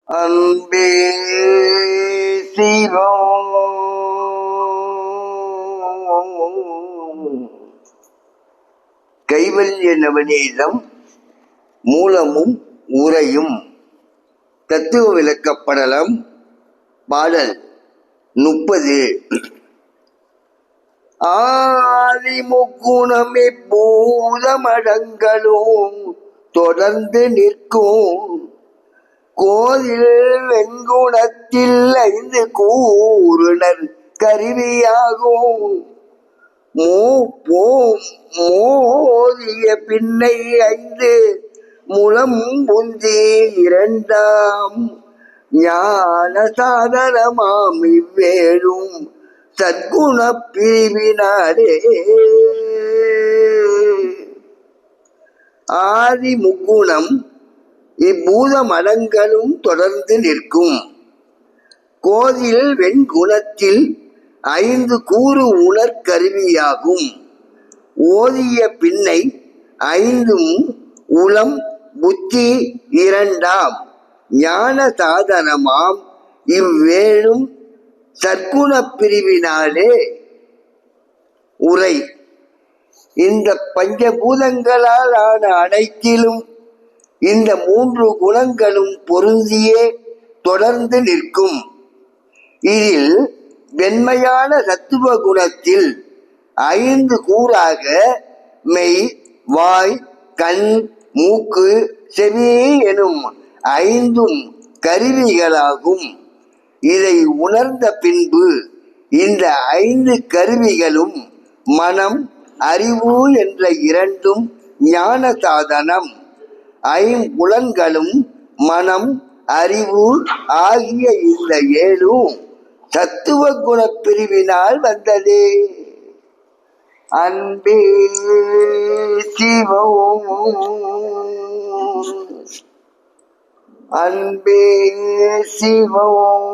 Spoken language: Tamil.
அன்பே சிவம் கைவல்ய நவநீதம் மூலமும் உரையும் தத்துவ விளக்கப்படலம் பாடல் 30. ஆதிமுக்குணமே பூதமடங்களும் தொடர்ந்து நிற்கும் கோதில் வெண்குணத்தில் 5 கூறுணர் கருவியாகும் மோதிய பின்னை 5 முலம் புந்தி 2ஆம் ஞான சாதனமாம் இவ்வேழும் சத்குண பிரிவினாலே. ஆதி முக்குணம் இப்பூத மடங்களும் தொடர்ந்து நிற்கும் கோதில் வெண்குணத்தில் 5 கூறு உணர்கருவியாகும் ஓதிய பின்னை 5 உளம் புத்தி 2ஆம் ஞான சாதனமாம் இவ்வேழும் சற்குண பிரிவினாலே. உரை: இந்த பஞ்சபூதங்களால் ஆன அனைத்திலும் இந்த 3 குணங்களும் பொருந்தியே தொடர்ந்து நிற்கும். இதில் வெண்மையான சத்துவ குணத்தில் 5 கூறாக மெய், வாய், கண், மூக்கு, செவி எனும் 5ம் கருவிகளாகும். இதை உணர்ந்த பின்பு இந்த 5 கருவிகளும் மனம், அறிவு என்ற 2ம் ஞான சாதனம். 5புலன்களும் மனம், அறிவு ஆகிய இந்த 7ம் தத்துவ குண பிரிவினால் வந்ததே. அன்பே சிவம் அன்பே சிவம்